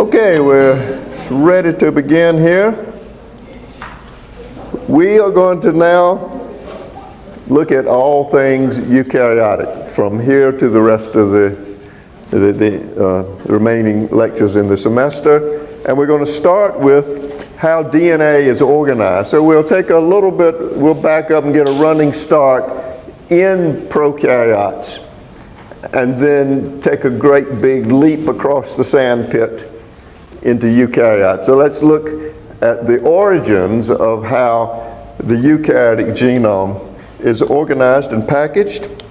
Okay, we're ready to begin here. We are going to now look at all things eukaryotic from here to the rest of the remaining lectures in the semester. And we're going to start with how DNA is organized. So we'll take a little bit, we'll back up and get a running start in prokaryotes, and then take a great big leap across the sand pit into eukaryotes. So let's look at the origins of how the eukaryotic genome is organized and packaged.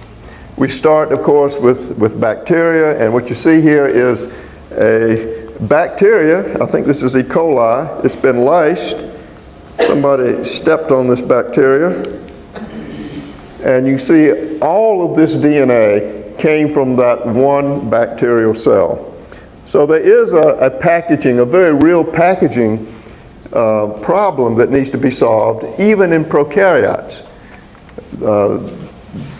We start, of course, with bacteria, and what you see here is a bacteria. I think this is E. coli. It's been lysed. Somebody stepped on this bacteria, and you see all of this DNA came from that one bacterial cell. So there is a packaging, a very real packaging problem that needs to be solved, even in prokaryotes.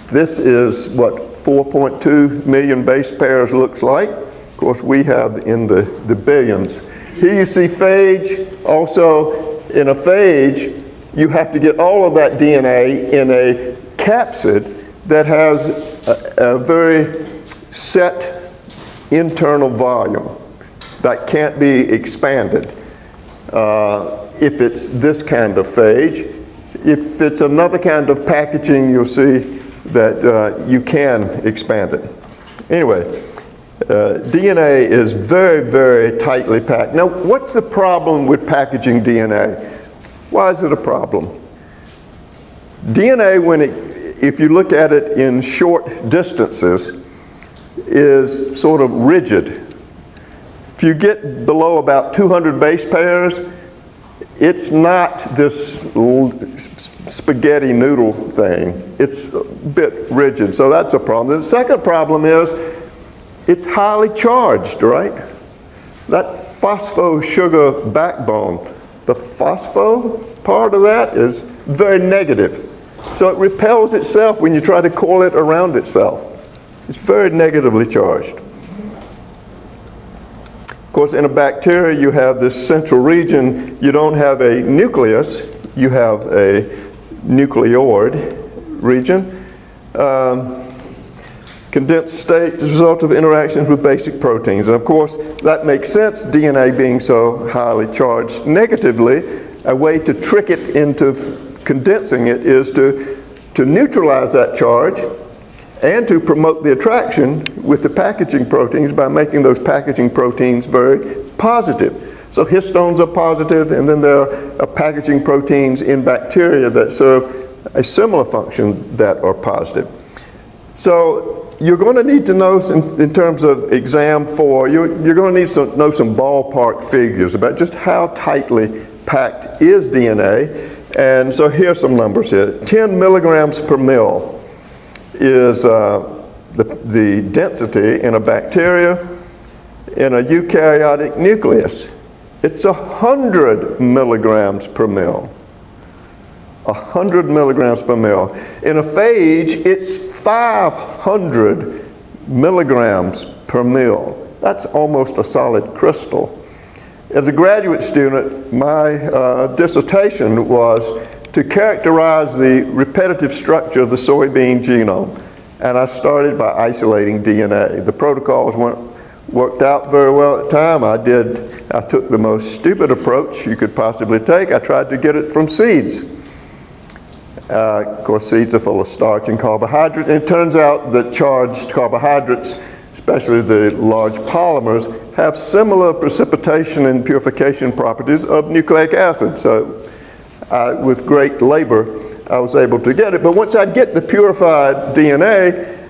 This is what 4.2 million base pairs looks like. Of course, we have in the billions. Here you see phage. Also, in a phage, you have to get all of that DNA in a capsid that has a very set internal volume that can't be expanded if it's this kind of phage. If it's another kind of packaging, you'll see that you can expand it. Anyway, DNA is very, very tightly packed. Now, what's the problem with packaging DNA? Why is it a problem? DNA, if you look at it in short distances, is sort of rigid. If you get below about 200 base pairs, it's not this spaghetti noodle thing. It's a bit rigid, so that's a problem. The second problem is it's highly charged, right? That phospho sugar backbone, the phospho part of that is very negative. So it repels itself when you try to coil it around itself. It's very negatively charged. Of course, in a bacteria, you have this central region. You don't have a nucleus. You have a nucleoid region. Condensed state is a result of interactions with basic proteins. And of course, that makes sense, DNA being so highly charged negatively. A way to trick it into condensing it is to neutralize that charge and to promote the attraction with the packaging proteins by making those packaging proteins very positive. So histones are positive, and then there are packaging proteins in bacteria that serve a similar function that are positive. So you're going to need to know, in terms of exam 4, you're going to need to know some ballpark figures about just how tightly packed is DNA. And so here's some numbers here. 10 milligrams per mil is the density in a bacteria. In a eukaryotic nucleus, it's 100 milligrams per mil. 100 milligrams per mil. In a phage, it's 500 milligrams per mil. That's almost a solid crystal. As a graduate student, my dissertation was to characterize the repetitive structure of the soybean genome. And I started by isolating DNA. The protocols worked out very well at the time. I took the most stupid approach you could possibly take. I tried to get it from seeds. Of course, seeds are full of starch and carbohydrate. And it turns out that charged carbohydrates, especially the large polymers, have similar precipitation and purification properties of nucleic acid. So with great labor, I was able to get it. But once I get the purified DNA,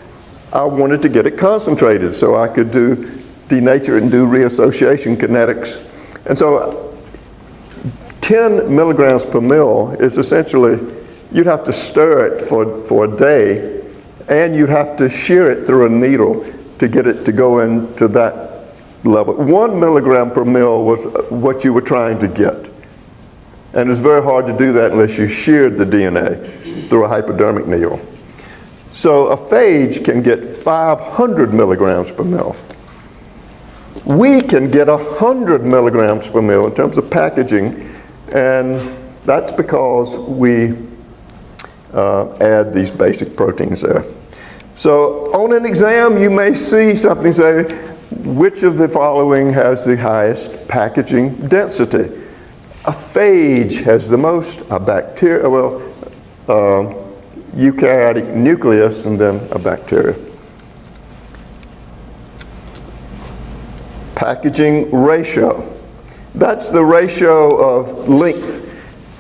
I wanted to get it concentrated so I could denature it and do reassociation kinetics. And so 10 milligrams per mil is essentially, you'd have to stir it for a day, and you'd have to shear it through a needle to get it to go into that level. 1 milligram per mil was what you were trying to get. And it's very hard to do that unless you sheared the DNA through a hypodermic needle. So a phage can get 500 milligrams per mil. We can get 100 milligrams per mil in terms of packaging, and that's because we add these basic proteins there. So on an exam, you may see something say, which of the following has the highest packaging density? A phage has the most, a bacteria, eukaryotic nucleus, and then a bacteria. Packaging ratio. That's the ratio of length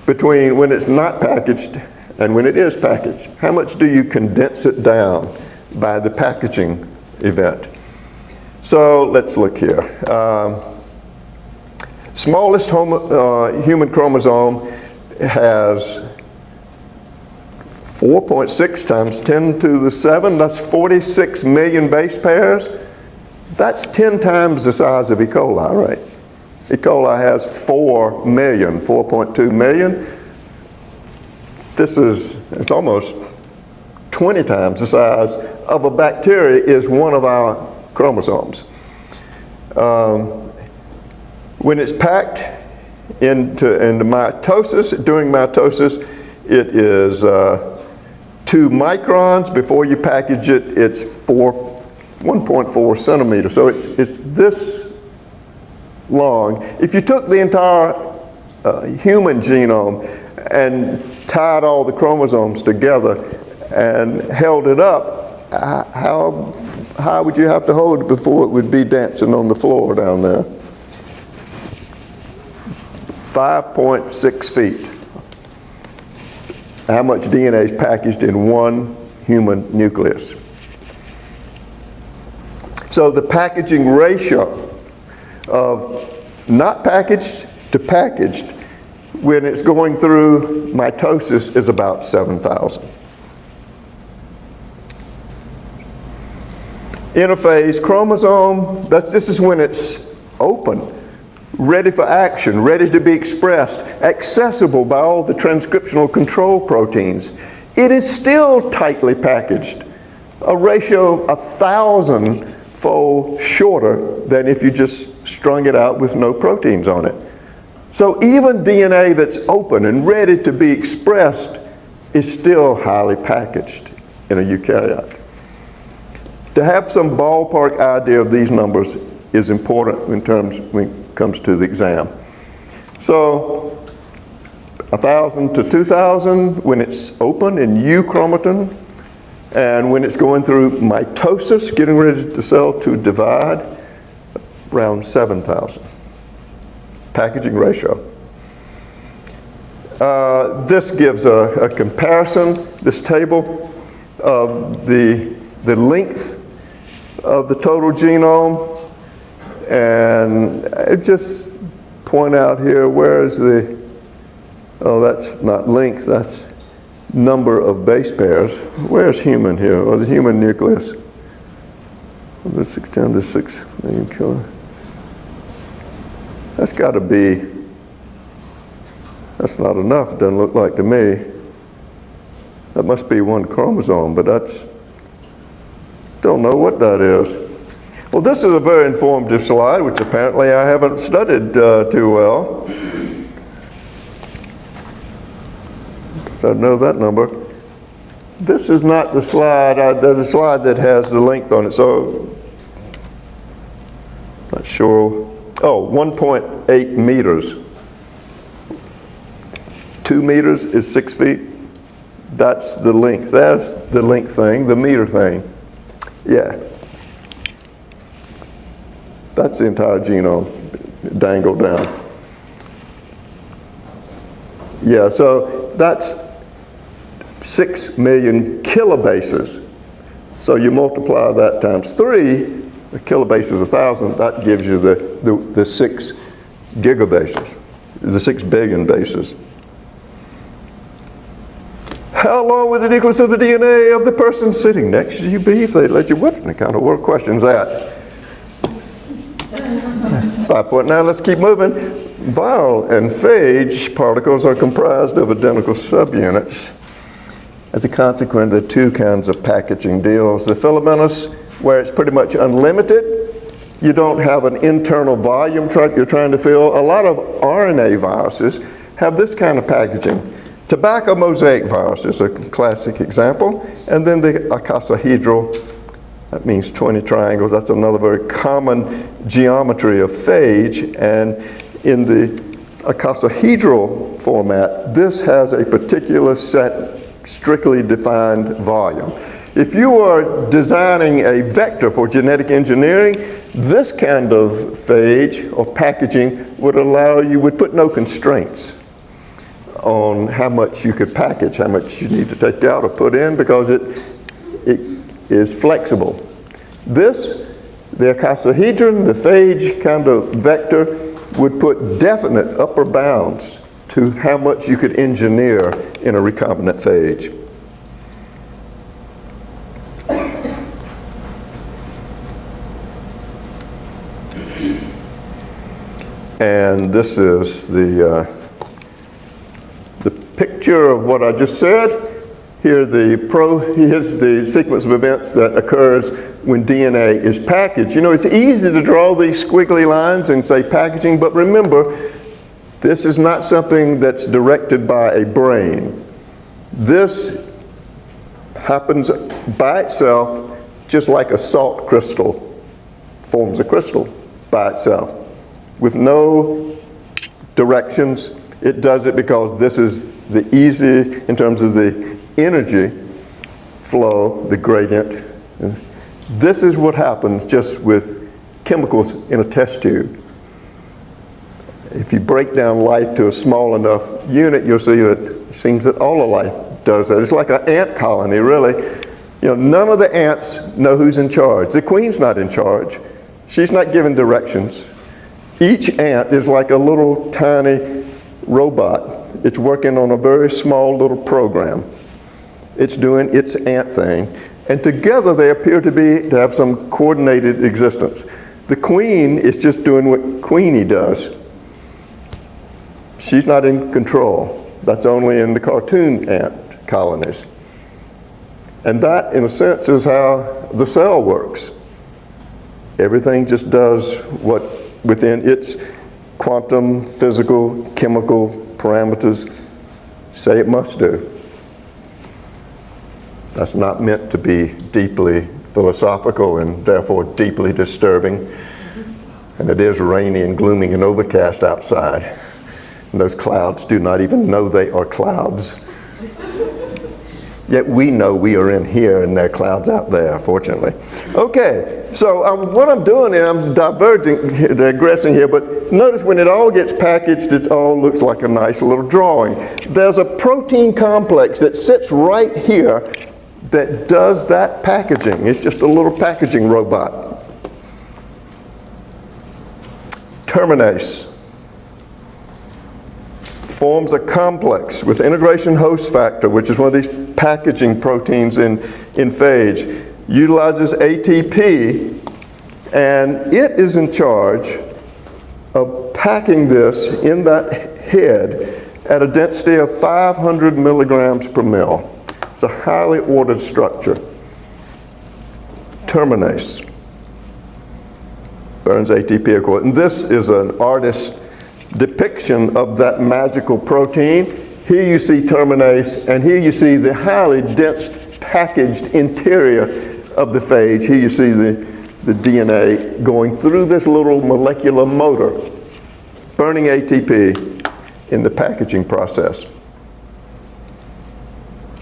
between when it's not packaged and when it is packaged. How much do you condense it down by the packaging event? So let's look here. Smallest human chromosome has 4.6 times 10 to the 7. That's 46 million base pairs. That's 10 times the size of E. coli, right? E. coli has 4 million, 4.2 million. It's almost 20 times the size of a bacteria is one of our chromosomes. When it's packed into mitosis, during mitosis, it is 2 microns. Before you package it, it's 1.4 centimeters. So it's this long. If you took the entire human genome and tied all the chromosomes together and held it up, how high would you have to hold it before it would be dancing on the floor down there? 5.6 feet. How much DNA is packaged in one human nucleus? So the packaging ratio of not packaged to packaged when it's going through mitosis is about 7,000. Interphase chromosome, this is when it's open, ready for action, ready to be expressed, accessible by all the transcriptional control proteins. It is still tightly packaged, a ratio 1,000-fold shorter than if you just strung it out with no proteins on it. So even DNA that's open and ready to be expressed is still highly packaged in a eukaryote. To have some ballpark idea of these numbers is important when it comes to the exam. So 1,000 to 2,000 when it's open in euchromatin, and when it's going through mitosis, getting ready the cell to divide, around 7,000. Packaging ratio. This gives a comparison, this table, of the length of the total genome, and I just point out here, where is the, that's not length, that's number of base pairs. Where's human here, or the human nucleus? The 610 to 6 million kilo. That's got to be, that's not enough, it doesn't look like to me. That must be one chromosome, but don't know what that is. Well, this is a very informative slide, which apparently I haven't studied too well. I know that number. This is not the slide. There's a slide that has the length on it, so not sure. Oh, 1.8 meters. 2 meters is 6 feet. That's the length. That's the length thing, the meter thing. Yeah. That's the entire genome dangled down. Yeah, so that's 6 million kilobases. So you multiply that times 3, the kilobase is 1,000, that gives you the 6 gigabases, the 6 billion bases. How long would the nucleus of the DNA of the person sitting next to you be if they let you? What kind of word question is that? 5.9, let's keep moving. Viral and phage particles are comprised of identical subunits. As a consequence, there are 2 kinds of packaging deals. The filamentous, where it's pretty much unlimited, You don't have an internal volume tract you're trying to fill. A lot of RNA viruses have this kind of packaging. Tobacco mosaic virus is a classic example. And then the icosahedral, that means 20 triangles. That's another very common geometry of phage. And in the icosahedral format, this has a particular set, strictly defined volume. If you are designing a vector for genetic engineering, this kind of phage or packaging would put no constraints on how much you could package, how much you need to take out or put in, because it is flexible. This, the icosahedron, the phage kind of vector, would put definite upper bounds to how much you could engineer in a recombinant phage. And this is the picture of what I just said. Here's the sequence of events that occurs when DNA is packaged. You know, it's easy to draw these squiggly lines and say packaging, but remember, this is not something that's directed by a brain. This happens by itself, just like a salt crystal forms a crystal by itself, with no directions. It does it because this is the easy, in terms of the energy flow, the gradient. This is what happens just with chemicals in a test tube. If you break down life to a small enough unit, you'll see that it seems that all of life does that. It's like an ant colony, really. You know, none of the ants know who's in charge. The queen's not in charge. She's not giving directions. Each ant is like a little tiny robot. It's working on a very small little program. It's doing its ant thing. And together they appear to have some coordinated existence. The queen is just doing what Queenie does. She's not in control. That's only in the cartoon ant colonies. And that, in a sense, is how the cell works. Everything just does what within its quantum, physical, chemical parameters say it must do. That's not meant to be deeply philosophical and therefore deeply disturbing. And it is rainy and gloomy and overcast outside. And those clouds do not even know they are clouds. Yet we know we are in here and there are clouds out there, fortunately. Okay, so what I'm doing is I'm digressing here, but notice when it all gets packaged, it all looks like a nice little drawing. There's a protein complex that sits right here that does that packaging. It's just a little packaging robot. Terminase forms a complex with integration host factor, which is one of these packaging proteins in phage, utilizes ATP, and it is in charge of packing this in that head at a density of 500 milligrams per mil. It's a highly ordered structure. Terminase burns ATP across. And this is an artist's depiction of that magical protein. Here you see terminase, and here you see the highly dense packaged interior of the phage. Here you see the DNA going through this little molecular motor, burning ATP in the packaging process.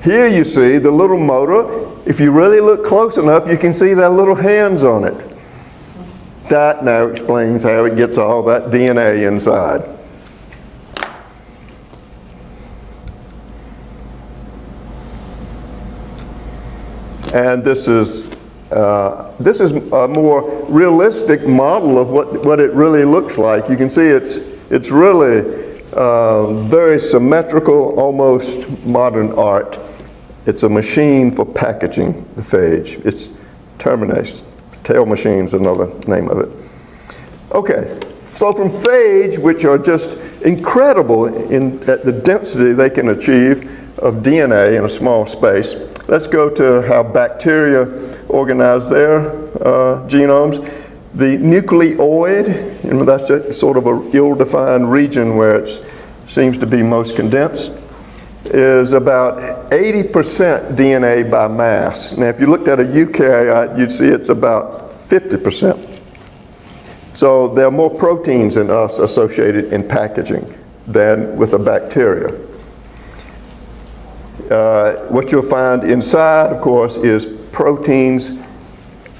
Here you see the little motor. If you really look close enough, you can see that little hands on it. That now explains how it gets all that DNA inside. And this is a more realistic model of what it really looks like. You can see it's really very symmetrical, almost modern art. It's a machine for packaging the phage. It's terminase. Tail machine's another name of it. Okay, so from phage, which are just incredible at the density they can achieve of DNA in a small space, let's go to how bacteria organize their genomes. The nucleoid, that's a sort of a ill-defined region where it seems to be most condensed, is about 80% DNA by mass. Now, if you looked at a eukaryote, you'd see it's about 50%. So there are more proteins in us associated in packaging than with a bacteria. What you'll find inside, of course, is proteins,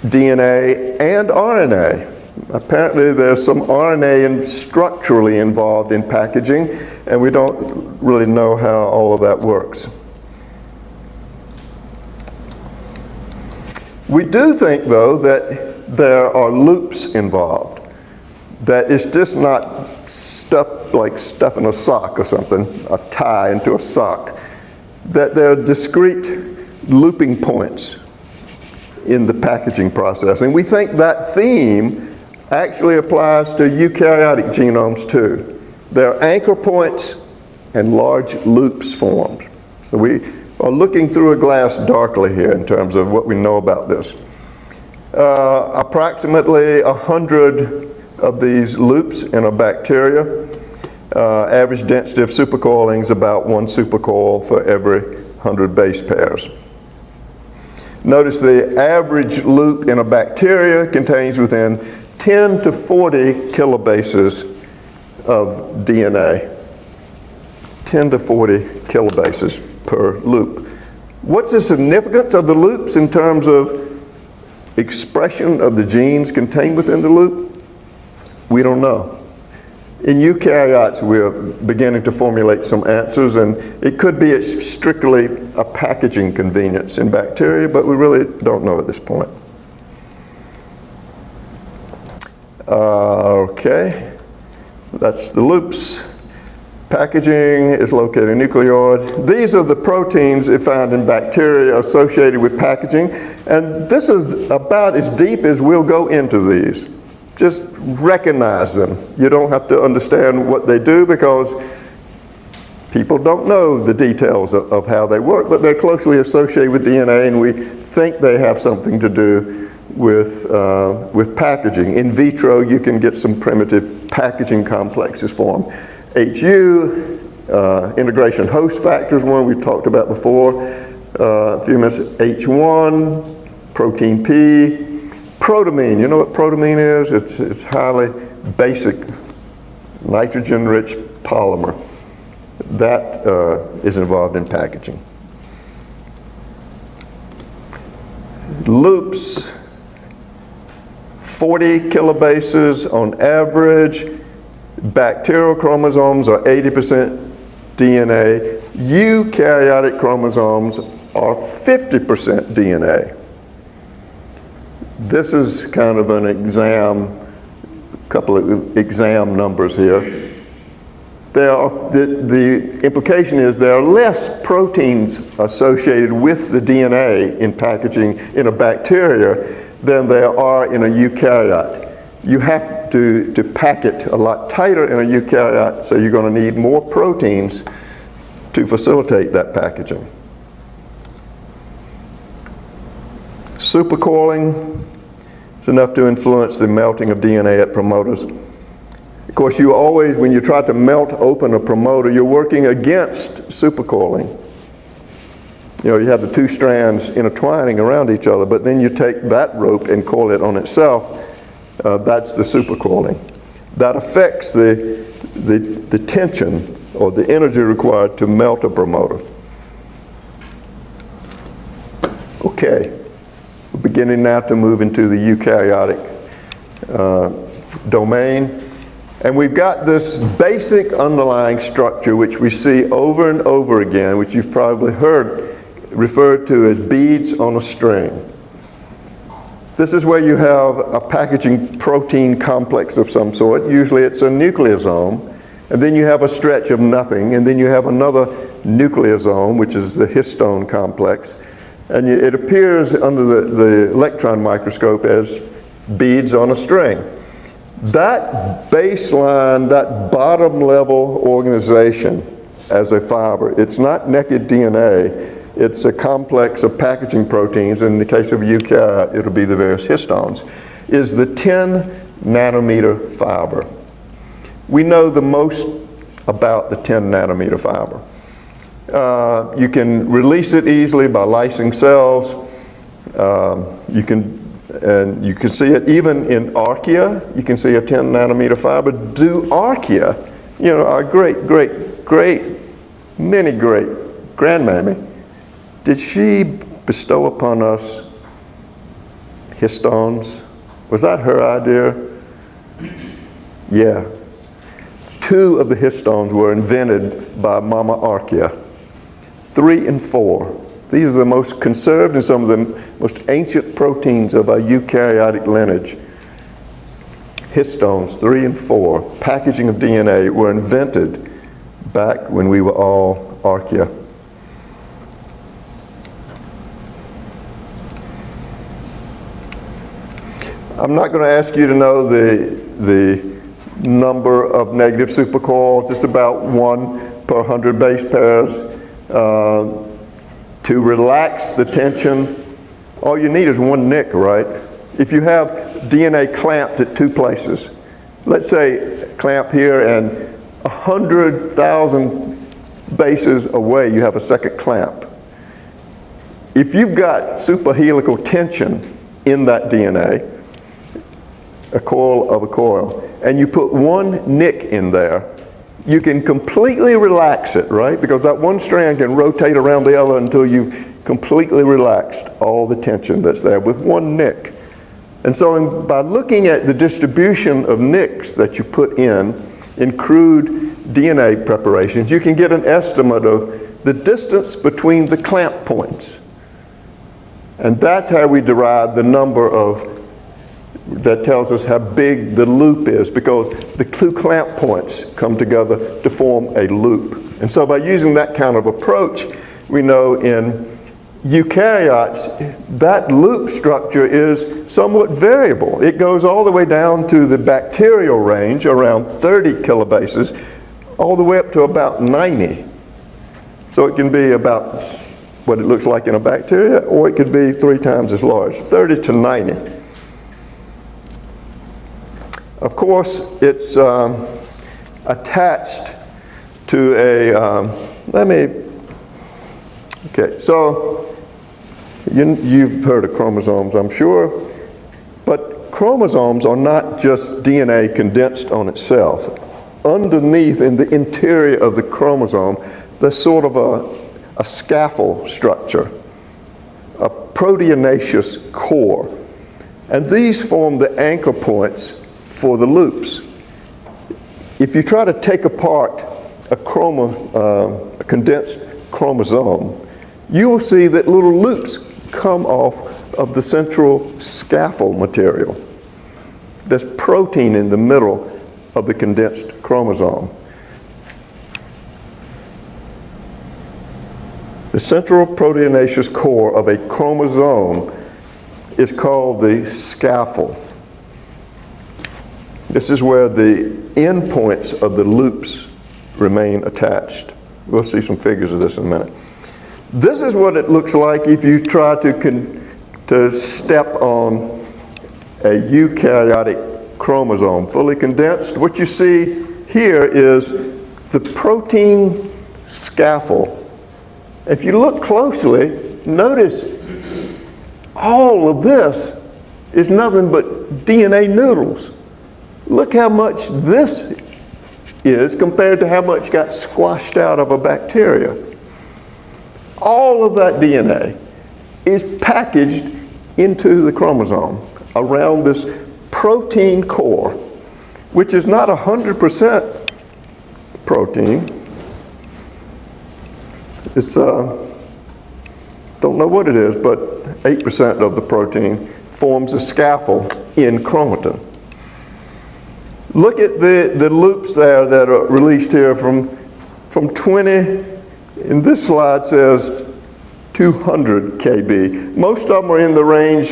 DNA, and RNA. Apparently there's some RNA structurally involved in packaging, and we don't really know how all of that works. We do think, though, that there are loops involved, that it's just not stuff like stuffing a sock or something, a tie into a sock, that there are discrete looping points in the packaging process. And we think that theme actually applies to eukaryotic genomes too. There are anchor points and large loops formed. So we are looking through a glass darkly here in terms of what we know about this. Approximately 100 of these loops in a bacteria. Average density of supercoiling is about 1 supercoil for every 100 base pairs. Notice the average loop in a bacteria contains within 10 to 40 kilobases of DNA. 10 to 40 kilobases per loop. What's the significance of the loops in terms of expression of the genes contained within the loop? We don't know. In eukaryotes, we're beginning to formulate some answers, and it could be strictly a packaging convenience in bacteria, but we really don't know at this point. Okay, that's the loops. Packaging is located in nucleoid. These are the proteins found in bacteria associated with packaging, and this is about as deep as we'll go into these. Just recognize them. You don't have to understand what they do because people don't know the details of how they work, but they're closely associated with DNA, and we think they have something to do with packaging. In vitro, you can get some primitive packaging complexes formed. HU, integration host factors, one we've talked about before a few minutes. H1, protein P, protamine. You know what protamine is? It's highly basic, nitrogen-rich polymer. That is involved in packaging. Loops, 40 kilobases on average. Bacterial chromosomes are 80% DNA. Eukaryotic chromosomes are 50% DNA. This is kind of an exam, couple of exam numbers here. The implication is there are less proteins associated with the DNA in packaging in a bacteria than there are in a eukaryote. You have to pack it a lot tighter in a eukaryote, so you're going to need more proteins to facilitate that packaging. Supercoiling is enough to influence the melting of DNA at promoters. Of course, you always, when you try to melt open a promoter, you're working against supercoiling. You know, you have the two strands intertwining around each other, but then you take that rope and coil it on itself. That's the supercoiling. That affects the tension or the energy required to melt a promoter. Okay, we're beginning now to move into the eukaryotic domain. And we've got this basic underlying structure which we see over and over again, which you've probably heard referred to as beads on a string. This is where you have a packaging protein complex of some sort. Usually it's a nucleosome, and then you have a stretch of nothing, and then you have another nucleosome, which is the histone complex, and it appears under the electron microscope as beads on a string. That baseline, that bottom level organization as a fiber, it's not naked DNA. It's a complex of packaging proteins. In the case of eukaryote, it'll be the various histones. is the 10 nanometer fiber. We know the most about the 10 nanometer fiber. You can release it easily by lysing cells. You can see it even in archaea. You can see a 10 nanometer fiber. Do archaea, you know, our many great grandmammy, did she bestow upon us histones? Was that her idea? Yeah. 2 of the histones were invented by Mama Archaea. 3 and 4. These are the most conserved and some of the most ancient proteins of our eukaryotic lineage. Histones 3 and 4, packaging of DNA, were invented back when we were all archaea. I'm not going to ask you to know the number of negative supercoils. It's about 1 per 100 base pairs. To relax the tension, all you need is 1 nick, right? If you have DNA clamped at 2 places, let's say clamp here and 100,000 bases away you have a second clamp. If you've got superhelical tension in that DNA, a coil of a coil, and you put 1 nick in there, you can completely relax it, right? Because that 1 strand can rotate around the other until you've completely relaxed all the tension that's there with 1 nick. And so by looking at the distribution of nicks that you put in crude DNA preparations, you can get an estimate of the distance between the clamp points. And that's how we derive the number that tells us how big the loop is, because the 2 clamp points come together to form a loop. And so by using that kind of approach, we know in eukaryotes, that loop structure is somewhat variable. It goes all the way down to the bacterial range, around 30 kilobases, all the way up to about 90. So it can be about what it looks like in a bacteria, or it could be 3 times as large, 30 to 90. Of course, it's attached to a, okay, so you've heard of chromosomes, I'm sure, but chromosomes are not just DNA condensed on itself. Underneath, in the interior of the chromosome, there's sort of a scaffold structure, a proteinaceous core. And these form the anchor points for the loops. If you try to take apart a condensed chromosome, you will see that little loops come off of the central scaffold material. There's protein in the middle of the condensed chromosome. The central proteinaceous core of a chromosome is called the scaffold. This is where the endpoints of the loops remain attached. We'll see some figures of this in a minute. This is what it looks like if you try to step on a eukaryotic chromosome, fully condensed. What you see here is the protein scaffold. If you look closely, notice all of this is nothing but DNA noodles. Look how much this is compared to how much got squashed out of a bacteria. All of that DNA is packaged into the chromosome around this protein core, which is not 100% protein. It's, don't know what it is, but 8% of the protein forms a scaffold in chromatin. Look at the loops there that are released here from 20, in this slide says 200 kb. Most of them are in the range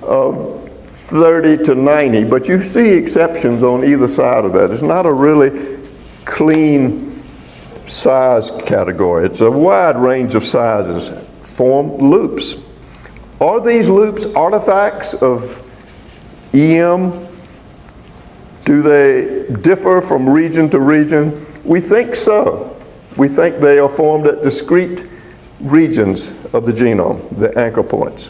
of 30 to 90, but you see exceptions on either side of that. It's not a really clean size category. It's a wide range of sizes form loops. Are these loops artifacts of EM? Do they differ from region to region? We think so. We think they are formed at discrete regions of the genome, the anchor points.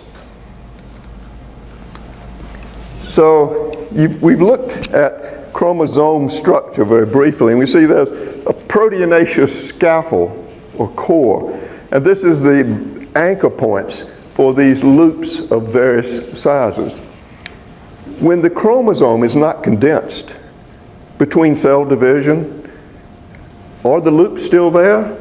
So we've looked at chromosome structure very briefly, and we see there's a proteinaceous scaffold or core, and this is the anchor points for these loops of various sizes. When the chromosome is not condensed between cell division, are the loops still there?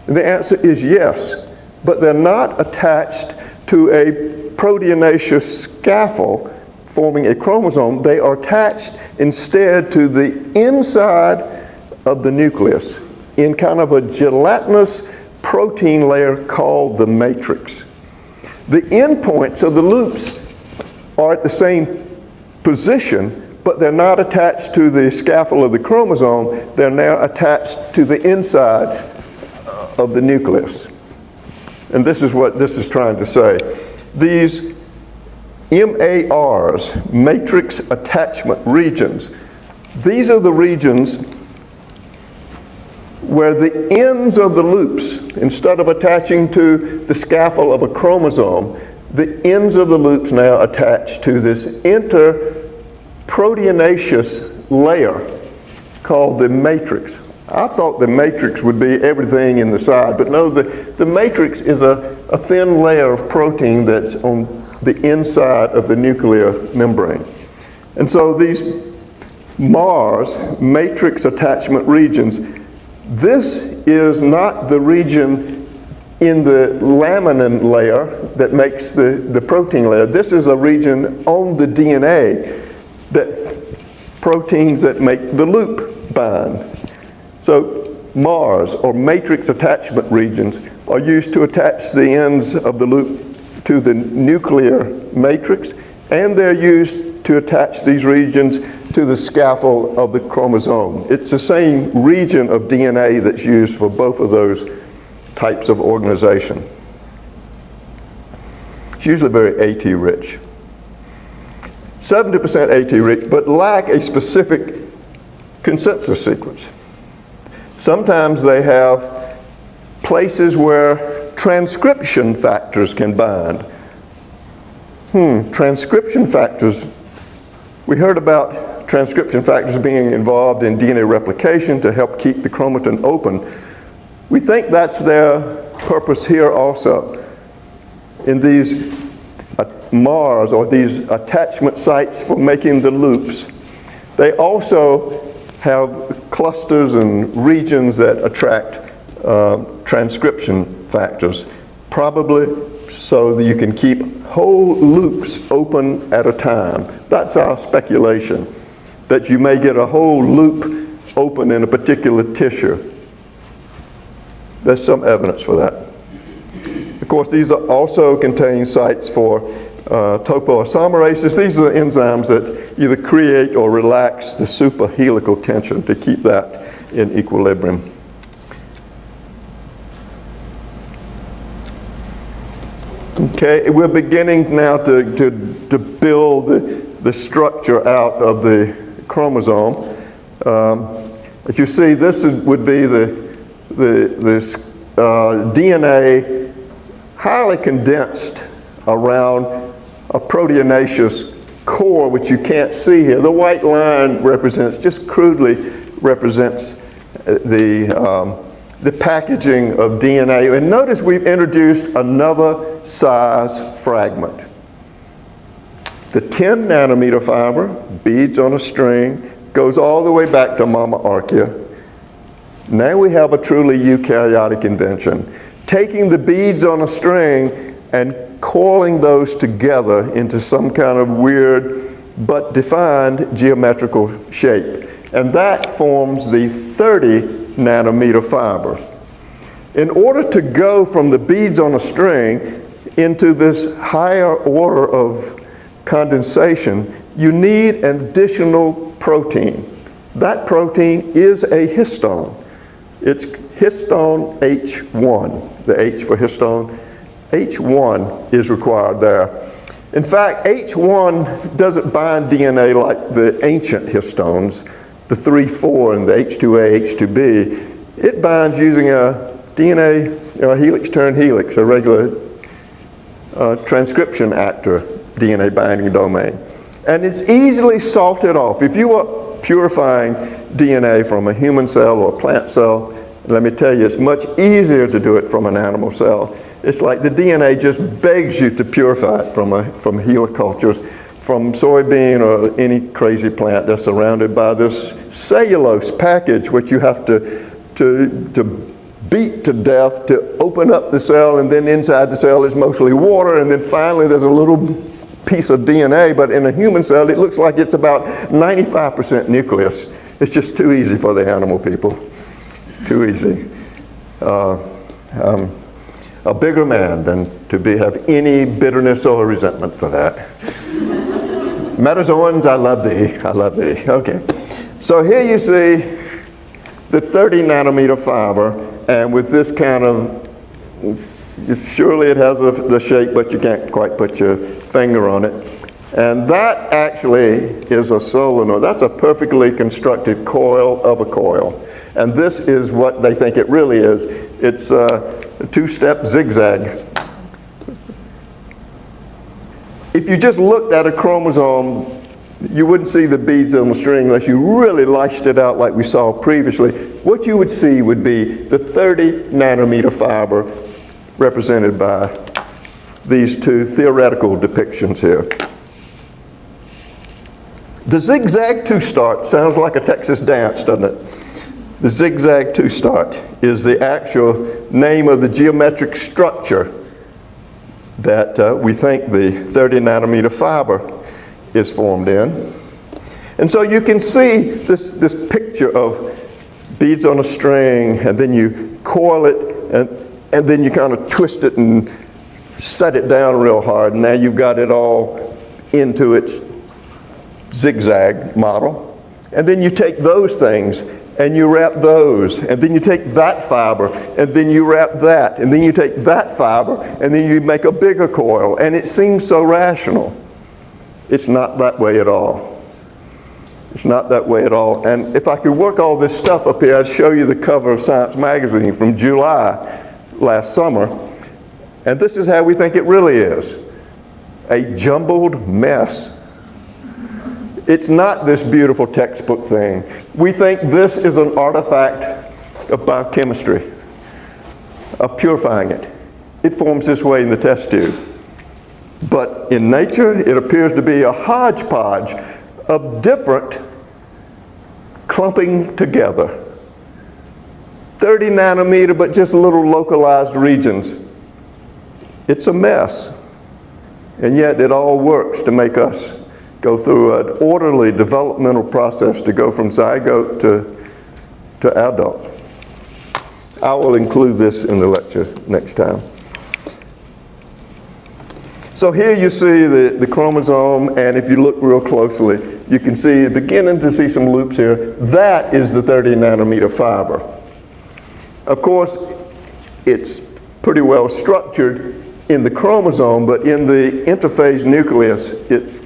And the answer is yes, but they're not attached to a proteinaceous scaffold forming a chromosome. They are attached instead to the inside of the nucleus in kind of a gelatinous protein layer called the matrix. The endpoints of the loops are at the same position, but they're not attached to the scaffold of the chromosome. They're now attached to the inside of the nucleus. And this is what this is trying to say. These MARs, matrix attachment regions, these are the regions where the ends of the loops, instead of attaching to the scaffold of a chromosome, the ends of the loops now attach to this interproteinaceous layer called the matrix. I thought the matrix would be everything in the side, but no, the matrix is a thin layer of protein that's on the inside of the nuclear membrane. And so these MARs, matrix attachment regions, this is not the region in the laminin layer that makes the protein layer. This is a region on the DNA that proteins that make the loop bind. So MARs, or matrix attachment regions, are used to attach the ends of the loop to the nuclear matrix, and they're used to attach these regions to the scaffold of the chromosome. It's the same region of DNA that's used for both of those types of organization. It's usually very AT rich. 70% AT rich, but lack a specific consensus sequence. Sometimes they have places where transcription factors can bind. Transcription factors. We heard about transcription factors being involved in DNA replication to help keep the chromatin open. We think that's their purpose here also. In these MARs, or these attachment sites for making the loops, they also have clusters and regions that attract transcription factors, probably so that you can keep whole loops open at a time. That's our speculation, that you may get a whole loop open in a particular tissue. There's some evidence for that. Of course, these also contain sites for topoisomerases. These are the enzymes that either create or relax the superhelical tension to keep that in equilibrium. Okay, we're beginning now to build the structure out of the chromosome. As you see, this would be the DNA highly condensed around a proteinaceous core, which you can't see here. The white line represents, just crudely represents the packaging of DNA. And notice we've introduced another size fragment. The 10 nanometer fiber, beads on a string, goes all the way back to Mama Archaea. Now we have a truly eukaryotic invention, taking the beads on a string and coiling those together into some kind of weird but defined geometrical shape. And that forms the 30 nanometer fiber. In order to go from the beads on a string into this higher order of condensation, you need an additional protein. That protein is a histone. It's histone H1, the H for histone. H1 is required there. In fact, H1 doesn't bind DNA like the ancient histones, the 3,4 and the H2A, H2B. It binds using a DNA helix turn helix, a regular transcription actor DNA binding domain. And it's easily salted off. If you are purifying DNA from a human cell or a plant cell, let me tell you, it's much easier to do it from an animal cell. It's like the DNA just begs you to purify it from helicultures, from soybean or any crazy plant that's surrounded by this cellulose package, which you have to beat to death to open up the cell, and then inside the cell is mostly water, and then finally there's a little piece of DNA, but in a human cell it looks like it's about 95% nucleus. It's just too easy for the animal people. Too easy. A bigger man than to have any bitterness or resentment for that. Metazoans, I love thee, I love thee. Okay, so here you see the 30 nanometer fiber, and with this kind of, surely it has the shape, but you can't quite put your finger on it. And that actually is a solenoid. That's a perfectly constructed coil of a coil. And this is what they think it really is. It's a two-step zigzag. If you just looked at a chromosome, you wouldn't see the beads on the string unless you really lashed it out like we saw previously. What you would see would be the 30 nanometer fiber represented by these two theoretical depictions here. The zigzag two-start sounds like a Texas dance, doesn't it? The zigzag two-start is the actual name of the geometric structure that we think the 30 nanometer fiber is formed in. And so you can see this picture of beads on a string, and then you coil it, and then you kind of twist it and set it down real hard, and now you've got it all into its zigzag model. And then you take those things and you wrap those, and then you take that fiber, and then you wrap that, and then you take that fiber, and then you make a bigger coil. And it seems so rational. It's not that way at all. It's not that way at all. And if I could work all this stuff up here, I'd show you the cover of Science magazine from July last summer. And this is how we think it really is. A jumbled mess. It's not this beautiful textbook thing. We think this is an artifact of biochemistry, of purifying it. It forms this way in the test tube. But in nature, it appears to be a hodgepodge of different clumping together. 30 nanometer, but just little localized regions. It's a mess. And yet it all works to make us go through an orderly developmental process to go from zygote to adult. I will include this in the lecture next time. So here you see the chromosome, and if you look real closely, you can see, beginning to see some loops here. That is the 30 nanometer fiber. Of course, it's pretty well structured in the chromosome, but in the interphase nucleus, it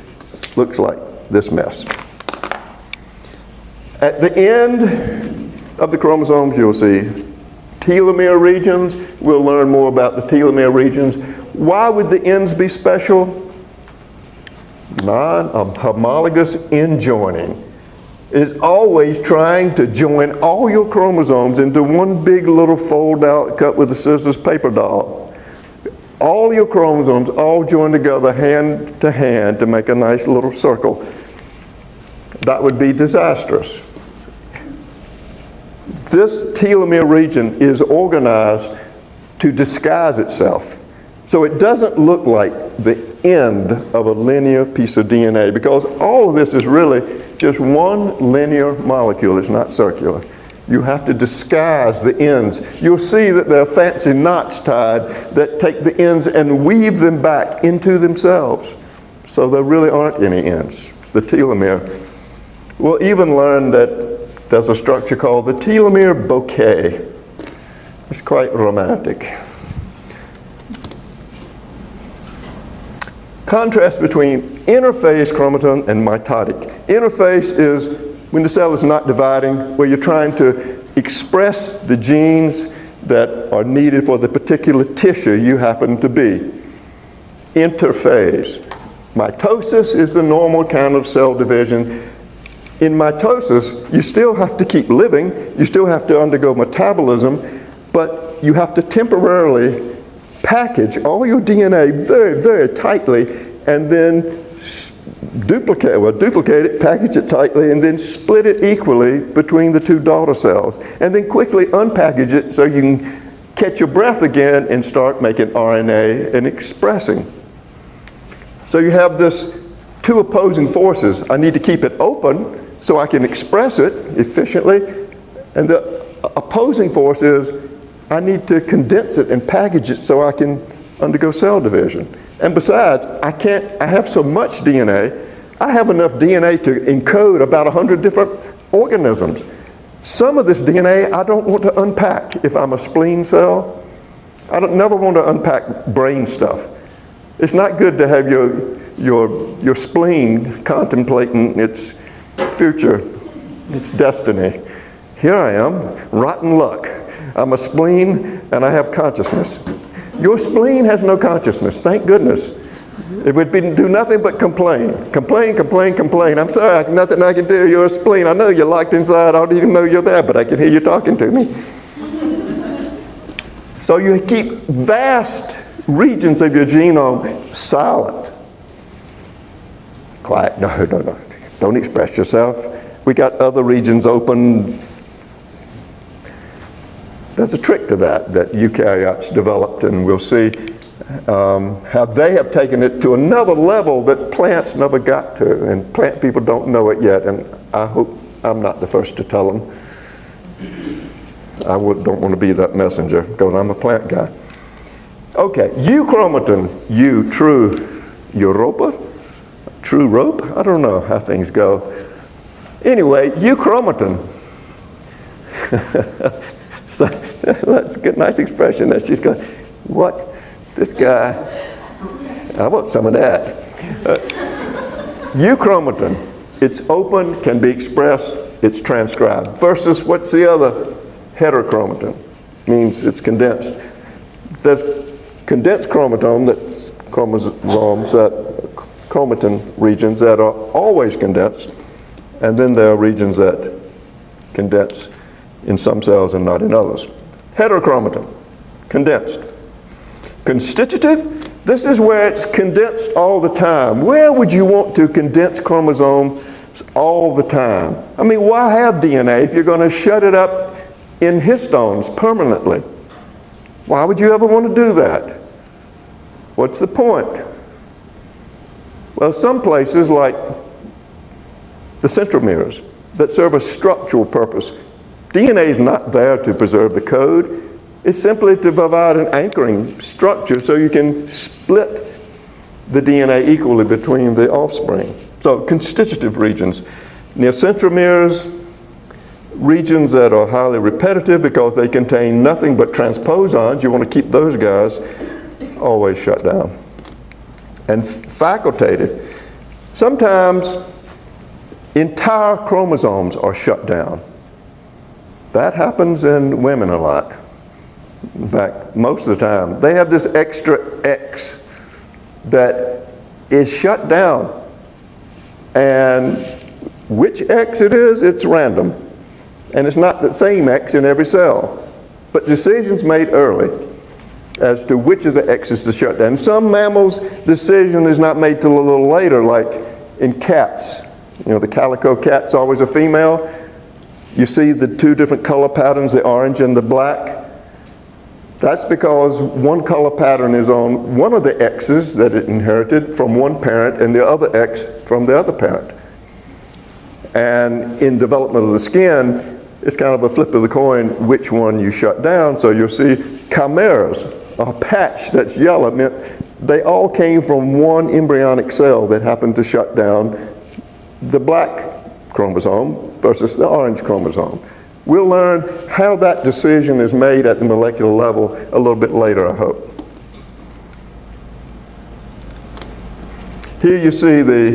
looks like this mess. At the end of the chromosomes, you'll see telomere regions. We'll learn more about the telomere regions. Why would the ends be special? Non-homologous end joining is always trying to join all your chromosomes into one big little fold out, cut with a scissors paper doll. All your chromosomes all join together hand to make a nice little circle. That would be disastrous. This telomere region is organized to disguise itself. So it doesn't look like the end of a linear piece of DNA, because all of this is really just one linear molecule. It's not circular. You have to disguise the ends. You'll see that there are fancy knots tied that take the ends and weave them back into themselves. So there really aren't any ends, the telomere. We'll even learn that there's a structure called the telomere bouquet. It's quite romantic. Contrast between interphase chromatin and mitotic. Interphase is when the cell is not dividing, where you're trying to express the genes that are needed for the particular tissue you happen to be. Interphase. Mitosis is the normal kind of cell division. In mitosis, you still have to keep living, you still have to undergo metabolism, but you have to temporarily package all your DNA very, very tightly and then duplicate it, package it tightly, and then split it equally between the two daughter cells. And then quickly unpackage it so you can catch your breath again and start making RNA and expressing. So you have this two opposing forces. I need to keep it open so I can express it efficiently. And the opposing force is I need to condense it and package it so I can undergo cell division. And besides, I have so much DNA, I have enough DNA to encode about 100 different organisms. Some of this DNA I don't want to unpack. If I'm a spleen cell, I don't never want to unpack brain stuff. It's not good to have your spleen contemplating its future, its destiny. Here I am, rotten luck. I'm a spleen and I have consciousness. Your spleen has no consciousness, thank goodness. It would do nothing but complain. Complain, complain, complain. I'm sorry, nothing I can do. You're a spleen. I know you're locked inside. I don't even know you're there, but I can hear you talking to me. So you keep vast regions of your genome silent. Quiet. No. Don't express yourself. We got other regions open. There's a trick to that eukaryotes developed, and we'll see how they have taken it to another level that plants never got to, and plant people don't know it yet, and I hope I'm not the first to tell them. I don't want to be that messenger because I'm a plant guy. Okay, euchromatin, true Europa, true rope? I don't know how things go. Anyway, euchromatin. So that's a good, nice expression. That's just going, what? This guy, I want some of that. Euchromatin, it's open, can be expressed, it's transcribed. Versus what's the other? Heterochromatin, means it's condensed. There's condensed chromatin, that's chromosomes, chromatin regions that are always condensed, and then there are regions that condense in some cells and not in others. Heterochromatin, condensed. Constitutive, this is where it's condensed all the time. Where would you want to condense chromosomes all the time? I mean, why have DNA if you're going to shut it up in histones permanently? Why would you ever want to do that? What's the point? Well, some places like the centromeres that serve a structural purpose. DNA is not there to preserve the code. It's simply to provide an anchoring structure so you can split the DNA equally between the offspring. So constitutive regions. Near centromeres, regions that are highly repetitive because they contain nothing but transposons, you want to keep those guys always shut down. And facultative, sometimes entire chromosomes are shut down. That happens in women a lot. In fact, most of the time. They have this extra X that is shut down. And which X it is, it's random. And it's not the same X in every cell. But decisions made early as to which of the X's to shut down. Some mammals, decision is not made till a little later, like in cats. You know, the calico cat's always a female. You see the two different color patterns, the orange and the black. That's because one color pattern is on one of the X's that it inherited from one parent and the other X from the other parent. And in development of the skin, it's kind of a flip of the coin which one you shut down. So you'll see chimeras, a patch that's yellow, meant they all came from one embryonic cell that happened to shut down the black chromosome versus the orange chromosome. We'll learn how that decision is made at the molecular level a little bit later, I hope. Here you see the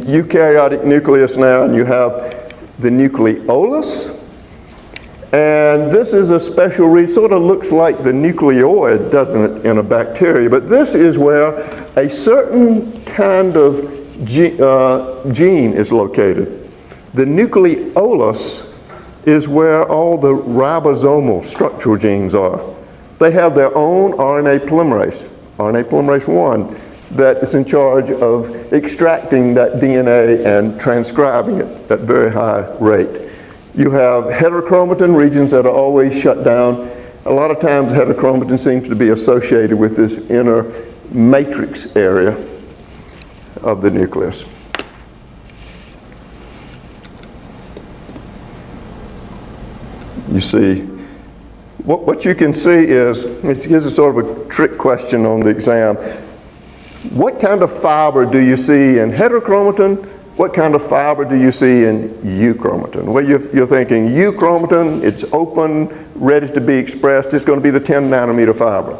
eukaryotic nucleus now, and you have the nucleolus. And this is a special sort of looks like the nucleoid, doesn't it, in a bacteria. But this is where a certain kind of gene is located. The nucleolus is where all the ribosomal structural genes are. They have their own RNA polymerase 1, that is in charge of extracting that DNA and transcribing it at very high rate. You have heterochromatin regions that are always shut down. A lot of times heterochromatin seems to be associated with this inner matrix area of the nucleus. You see, what you can see is, here's a sort of a trick question on the exam. What kind of fiber do you see in heterochromatin? What kind of fiber do you see in euchromatin? Well, you're thinking euchromatin, it's open, ready to be expressed, it's going to be the 10 nanometer fiber.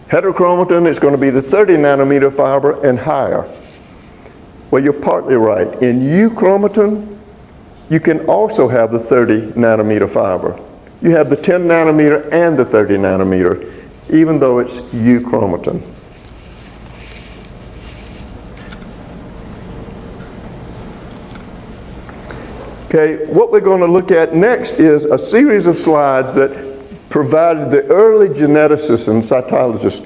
Heterochromatin, it's going to be the 30 nanometer fiber and higher. Well, you're partly right. In euchromatin, you can also have the 30 nanometer fiber. You have the 10 nanometer and the 30 nanometer, even though it's euchromatin. Okay, what we're going to look at next is a series of slides that provided the early geneticists and cytologists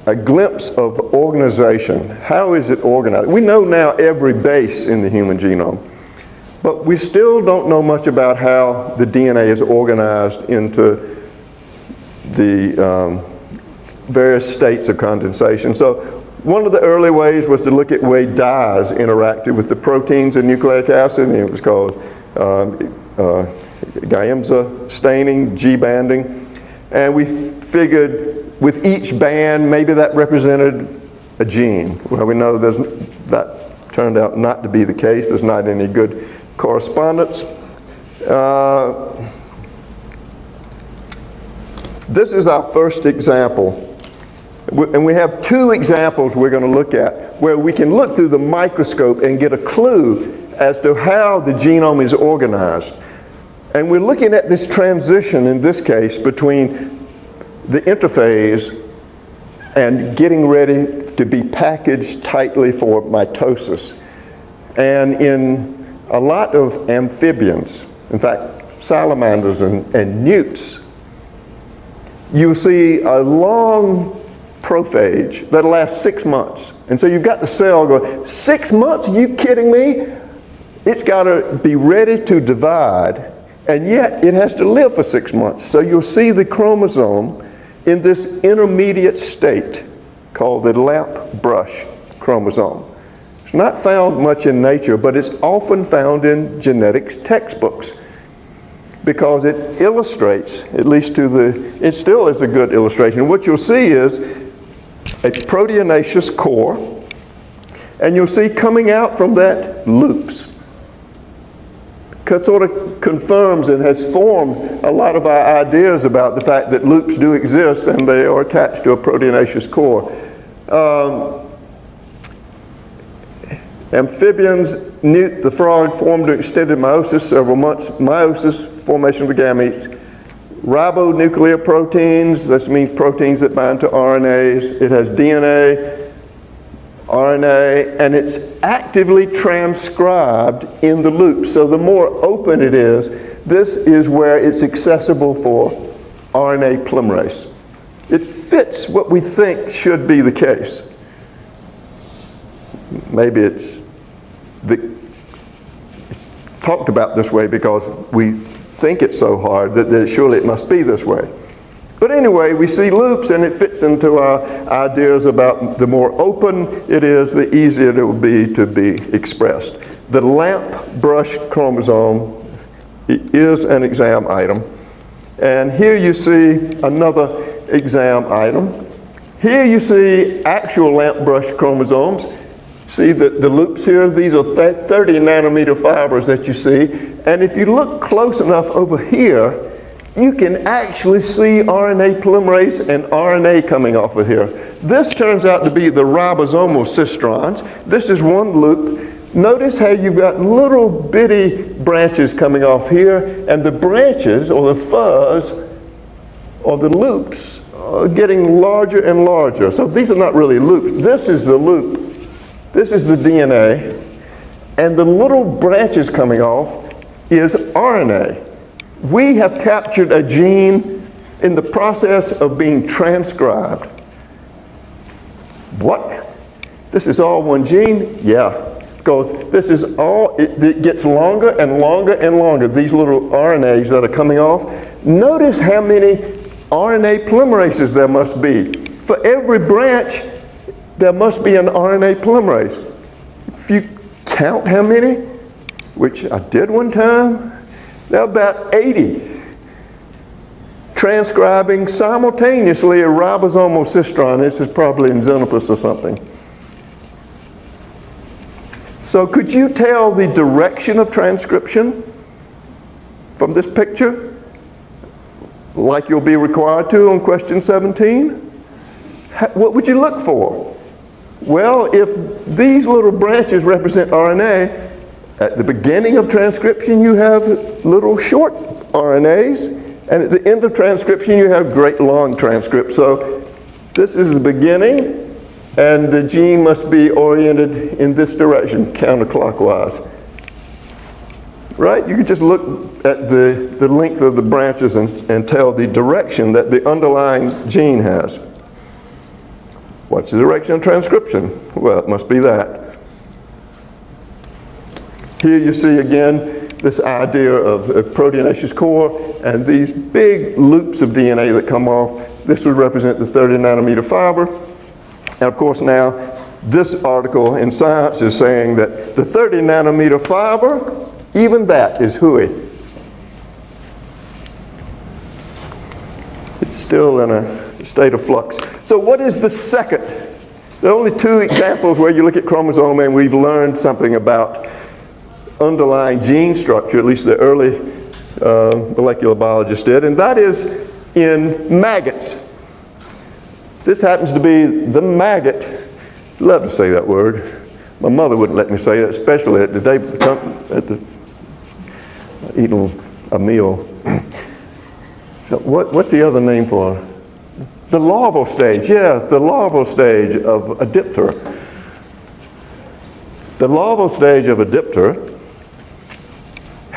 a glimpse of organization. How is it organized? We know now every base in the human genome, but we still don't know much about how the DNA is organized into the various states of condensation. So one of the early ways was to look at way dyes interacted with the proteins in nucleic acid, and it was called Giemsa staining, G-banding. And we figured with each band, maybe that represented a gene. Well, we know that turned out not to be the case. There's not any good correspondence. This is our first example. And we have two examples we're going to look at where we can look through the microscope and get a clue as to how the genome is organized. And we're looking at this transition, in this case, between the interphase and getting ready to be packaged tightly for mitosis. And in a lot of amphibians, in fact, salamanders and newts, you see a long prophage that'll last 6 months. And so you've got the cell going, 6 months? Are you kidding me? It's got to be ready to divide, and yet it has to live for 6 months. So you'll see the chromosome in this intermediate state called the lamp brush chromosome. It's not found much in nature, but it's often found in genetics textbooks because it illustrates, at least it still is a good illustration. What you'll see is a proteinaceous core, and you'll see coming out from that loops. Sort of confirms and has formed a lot of our ideas about the fact that loops do exist and they are attached to a proteinaceous core. Amphibians, newt, the frog, formed extended meiosis, several months, meiosis, formation of the gametes. Ribonucleoproteins, that means proteins that bind to RNAs. It has DNA, RNA, and it's actively transcribed in the loop. So the more open it is, this is where it's accessible for RNA polymerase. It fits what we think should be the case. Maybe it's talked about this way because we think it's so hard that surely it must be this way. But anyway, we see loops and it fits into our ideas about the more open it is, the easier it will be to be expressed. The lamp brush chromosome is an exam item. And here you see another exam item. Here you see actual lamp brush chromosomes. See the loops here? These are 30 nanometer fibers that you see. And if you look close enough over here, you can actually see RNA polymerase and RNA coming off of here. This turns out to be the ribosomal cistrons. This is one loop. Notice how you've got little bitty branches coming off here, and the branches, or the fuzz, or the loops, are getting larger and larger. So these are not really loops. This is the loop. This is the DNA. And the little branches coming off is RNA. We have captured a gene in the process of being transcribed. What? This is all one gene? Yeah. Because this is all, it gets longer and longer and longer, these little RNAs that are coming off. Notice how many RNA polymerases there must be. For every branch, there must be an RNA polymerase. If you count how many, which I did one time, there are about 80 transcribing simultaneously a ribosomal cistron. This is probably in Xenopus or something. So could you tell the direction of transcription from this picture, like you'll be required to on question 17? What would you look for? Well, if these little branches represent RNA, at the beginning of transcription you have little short RNAs, and at the end of transcription you have great long transcripts. So this is the beginning, and the gene must be oriented in this direction, counterclockwise. Right? You can just look at the length of the branches and tell the direction that the underlying gene has. What's the direction of transcription? Well, it must be that. Here you see again this idea of a proteinaceous core and these big loops of DNA that come off. This would represent the 30 nanometer fiber. And of course now, this article in Science is saying that the 30 nanometer fiber, even that is hooey. It's still in a state of flux. So what is the second? There are only two examples where you look at chromosome and we've learned something about underlying gene structure, at least the early molecular biologists did, and that is in maggots. This happens to be the maggot. Love to say that word. My mother wouldn't let me say that, especially at the day eating a meal. So what's the other name for it? The larval stage, yes, the larval stage of a diptera. The larval stage of a diptera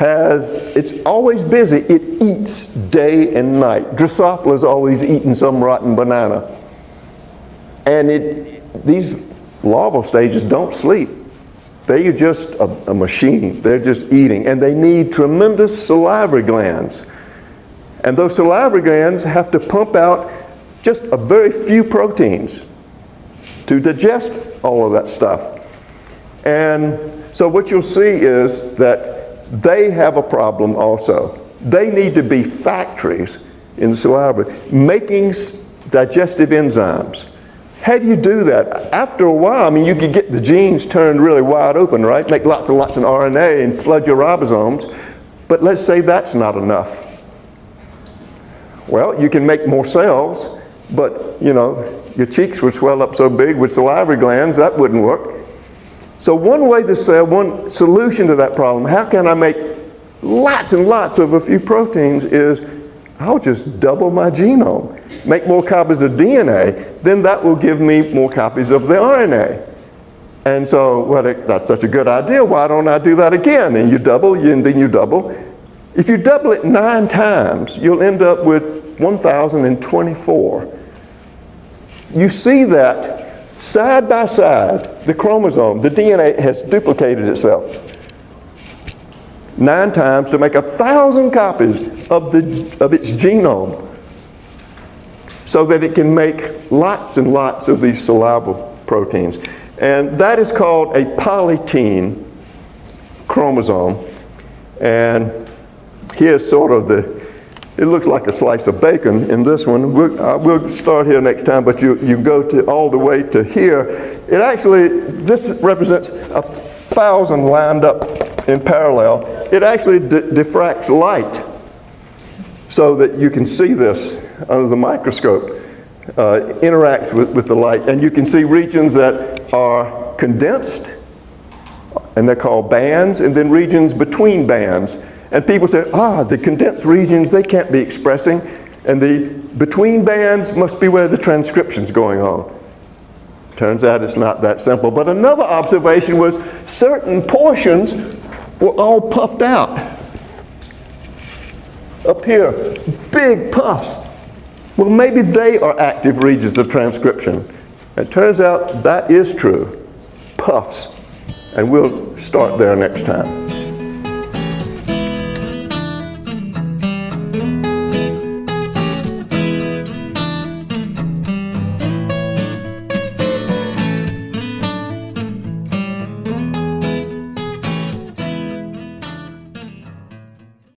it's always busy. It eats day and night. Drosophila is always eating some rotten banana. And these larval stages don't sleep. They are just a machine. They're just eating. And they need tremendous salivary glands. And those salivary glands have to pump out just a very few proteins to digest all of that stuff. And so what you'll see is that they have a problem also. They need to be factories in the salivary, making digestive enzymes. How do you do that? After a while, I mean, you could get the genes turned really wide open, right? Make lots and lots of RNA and flood your ribosomes. But let's say that's not enough. Well, you can make more cells, but, you know, your cheeks would swell up so big with salivary glands, that wouldn't work. So one solution to that problem, how can I make lots and lots of a few proteins, is I'll just double my genome. Make more copies of DNA, then that will give me more copies of the RNA. And so, well, that's such a good idea, why don't I do that again? And you double, and then you double. If you double it 9 times, you'll end up with 1,024. You see that side by side, the chromosome, the DNA has duplicated itself 9 times to make 1,000 copies of its genome, so that it can make lots and lots of these salival proteins. And that is called a polytene chromosome. And here's sort of it looks like a slice of bacon in this one. We'll start here next time, but you can go all the way to here. This represents 1,000 lined up in parallel. It actually diffracts light. so that you can see this under the microscope, interacts with the light. And you can see regions that are condensed, and they're called bands, and then regions between bands. And people say, the condensed regions, they can't be expressing, and the between bands must be where the transcription's going on. Turns out it's not that simple. But another observation was certain portions were all puffed out. Up here, big puffs. Well, maybe they are active regions of transcription. It turns out that is true. Puffs. And we'll start there next time.